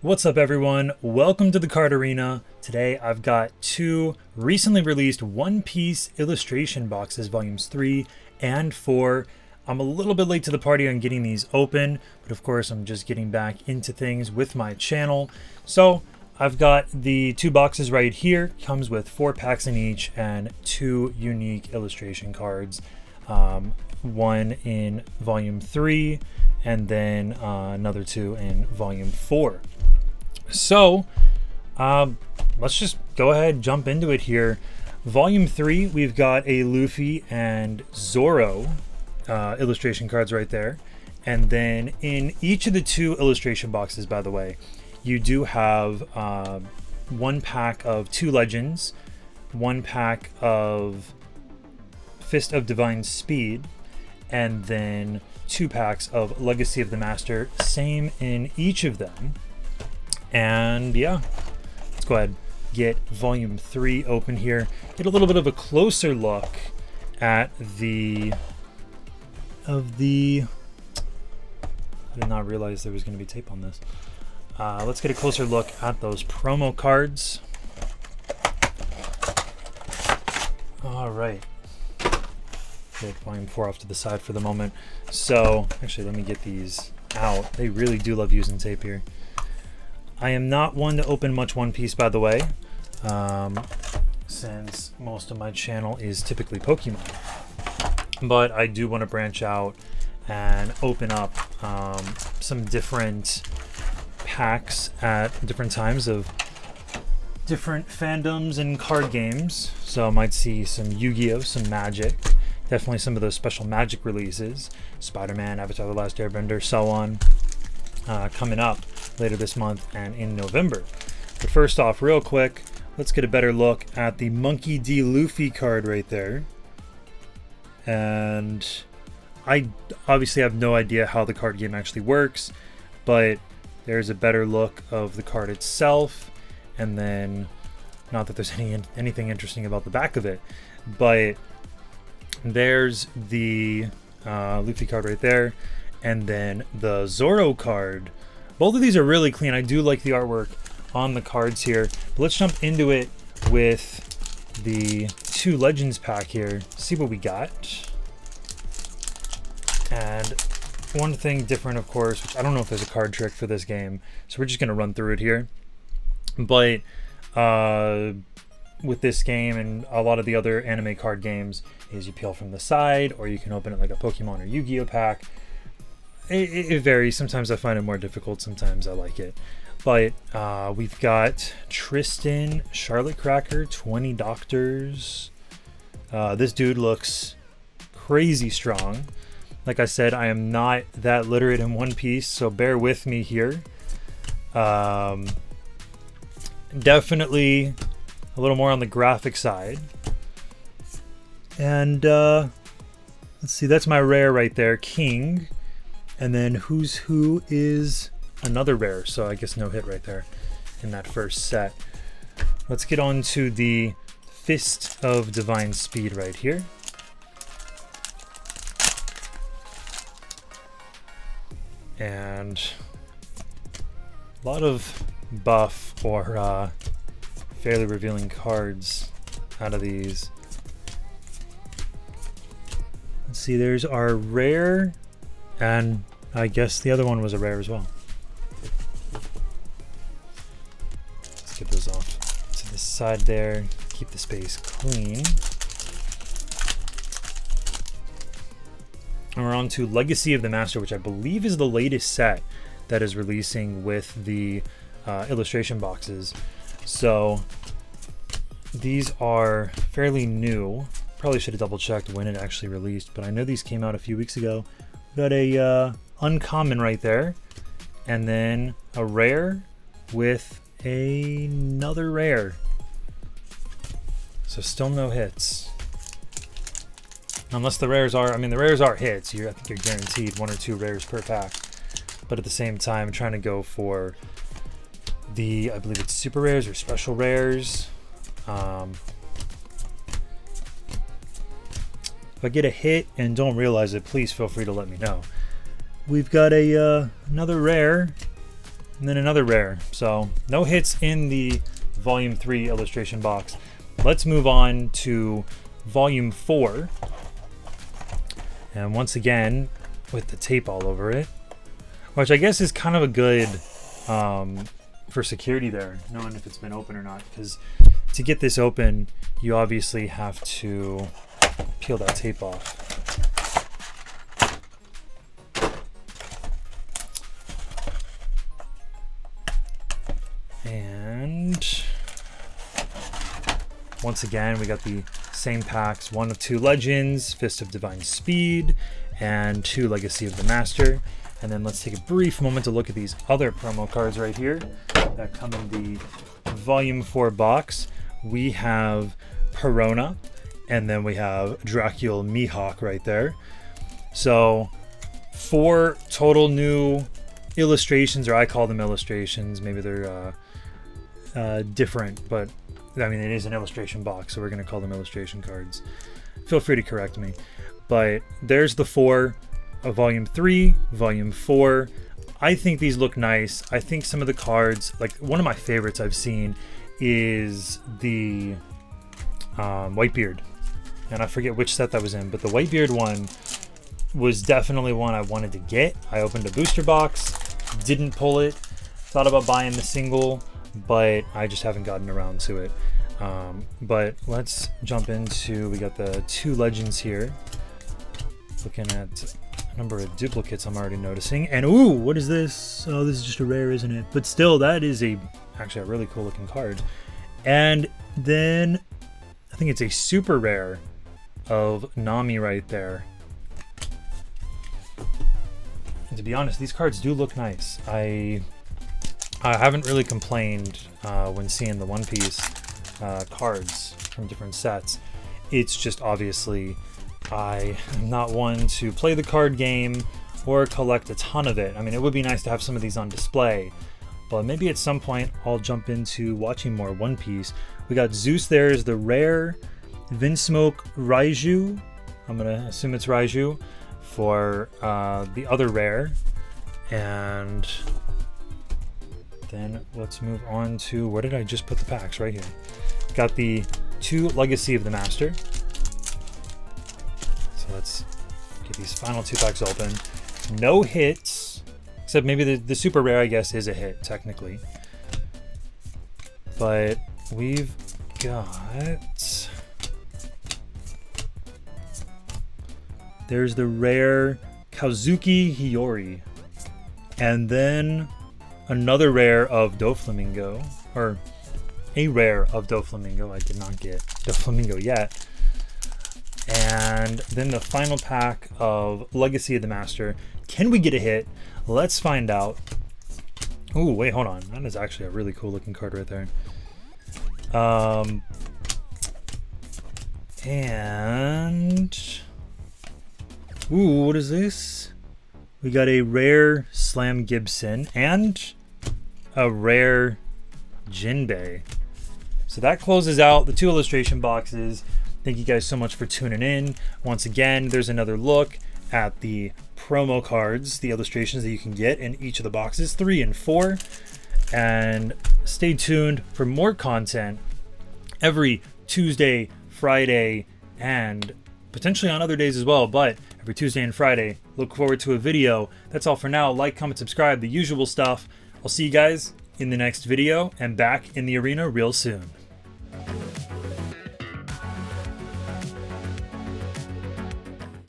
What's up everyone? Welcome to the Card Arena. Today I've got two recently released One Piece illustration boxes, volumes 3 and 4. I'm a little bit late to the party on getting these open, but of course I'm just getting back into things with my channel. So I've got the two boxes right here. Comes with 4 packs in each and 2 unique illustration cards. One in volume 3 and then another 2 in volume 4. So let's just go ahead and jump into it here. Volume 3, we've got a Luffy and Zoro illustration cards right there. And then in each of the 2 illustration boxes, by the way, you do have 1 pack of 2 legends, 1 pack of Fist of Divine Speed, and then 2 packs of Legacy of the Master, same in each of them. And yeah, let's go ahead, get volume 3 open here, get a little bit of a closer look at I did not realize there was going to be tape on this. Let's get a closer look at those promo cards. All right, get volume 4 off to the side for the moment. So actually, let me get these out. They really do love using tape here. I am not one to open much One Piece, by the way, since most of my channel is typically Pokemon. But I do want to branch out and open up some different packs at different times of different fandoms and card games. So I might see some Yu-Gi-Oh!, some Magic, definitely some of those special Magic releases, Spider-Man, Avatar: The Last Airbender, so on, coming up later this month and in November. But first off, real quick, let's get a better look at the Monkey D. Luffy card right there. And I obviously have no idea how the card game actually works, but there's a better look of the card itself. And then, not that there's anything interesting about the back of it, but there's the Luffy card right there, and then the Zoro card. Both of these are really clean. I do like the artwork on the cards here. But let's jump into it with the 2 Legends pack here, see what we got. And one thing different, of course, which I don't know if there's a card trick for this game, so we're just going to run through it here. But with this game and a lot of the other anime card games, is you peel from the side, or you can open it like a Pokemon or Yu-Gi-Oh pack. It varies. Sometimes I find it more difficult, sometimes I like it. But we've got Tristan, Charlotte Cracker, 20 Doctors. This dude looks crazy strong. Like I said, I am not that literate in One Piece, so bear with me here. Definitely a little more on the graphic side. And let's see, that's my rare right there, King. And then Who's Who is another rare, so I guess no hit right there in that first set. Let's get on to the Fist of Divine Speed right here. And a lot of buff or fairly revealing cards out of these. Let's see, there's our rare, and I guess the other one was a rare as well. Let's get those off to the side there, keep the space clean. And we're on to Legacy of the Master, which I believe is the latest set that is releasing with the illustration boxes. So these are fairly new. Probably should have double checked when it actually released, but I know these came out a few weeks ago. Got a uncommon right there, and then a rare with another rare. So still no hits. Unless the rares are, I mean, the rares are hits. I think you're guaranteed 1 or 2 rares per pack. But at the same time, I'm trying to go for the, I believe it's super rares or special rares. If I get a hit and don't realize it, please feel free to let me know. We've got a another rare, and then another rare. So no hits in the Volume 3 illustration box. Let's move on to Volume 4. And once again, with the tape all over it, which I guess is kind of a good for security there, knowing if it's been open or not, because to get this open, you obviously have to peel that tape off. And once again, we got the same packs, 1 of 2 Legends, Fist of Divine Speed, and 2 Legacy of the Master. And then let's take a brief moment to look at these other promo cards right here that come in the Volume 4 box. We have Perona, and then we have Dracul Mihawk right there. So 4 total new illustrations, or I call them illustrations. Maybe they're different, but I mean, it is an illustration box, so we're going to call them illustration cards. Feel free to correct me. But there's the 4 of Volume 3, Volume 4. I think these look nice. I think some of the cards, like one of my favorites I've seen is the Whitebeard. And I forget which set that was in, but the Whitebeard one was definitely one I wanted to get. I opened a booster box, didn't pull it, thought about buying the single, but I just haven't gotten around to it. But let's jump into, we got the 2 Legends here. Looking at a number of duplicates I'm already noticing. And ooh, what is this? Oh, this is just a rare, isn't it? But still, that is actually a really cool looking card. And then I think it's a super rare of Nami right there. And to be honest, these cards do look nice. I haven't really complained when seeing the One Piece cards from different sets. It's just obviously I am not one to play the card game or collect a ton of it. I mean, it would be nice to have some of these on display, but maybe at some point I'll jump into watching more One Piece. We got Zeus there is the rare, Vinsmoke Raiju, I'm gonna assume it's Raiju, for the other rare. And then let's move on to, where did I just put the packs? Right here. Got the 2 Legacy of the Master. So let's get these final 2 packs open. No hits, except maybe the super rare, I guess, is a hit technically. But we've got, there's the rare Kazuki Hiyori, and then another rare of Doflamingo, or a rare of Doflamingo. I did not get Doflamingo yet. And then the final pack of Legacy of the Master. Can we get a hit? Let's find out. Ooh, wait, hold on. That is actually a really cool looking card right there. And ooh, what is this? We got a rare Slam Gibson and a rare Jinbei. So that closes out the 2 illustration boxes. Thank you guys so much for tuning in. Once again, there's another look at the promo cards, the illustrations that you can get in each of the boxes, 3 and 4. And stay tuned for more content every Tuesday, Friday, and potentially on other days as well, but every Tuesday and Friday. Look forward to a video. That's all for now. Like, comment, subscribe, the usual stuff. I'll see you guys in the next video and back in the arena real soon.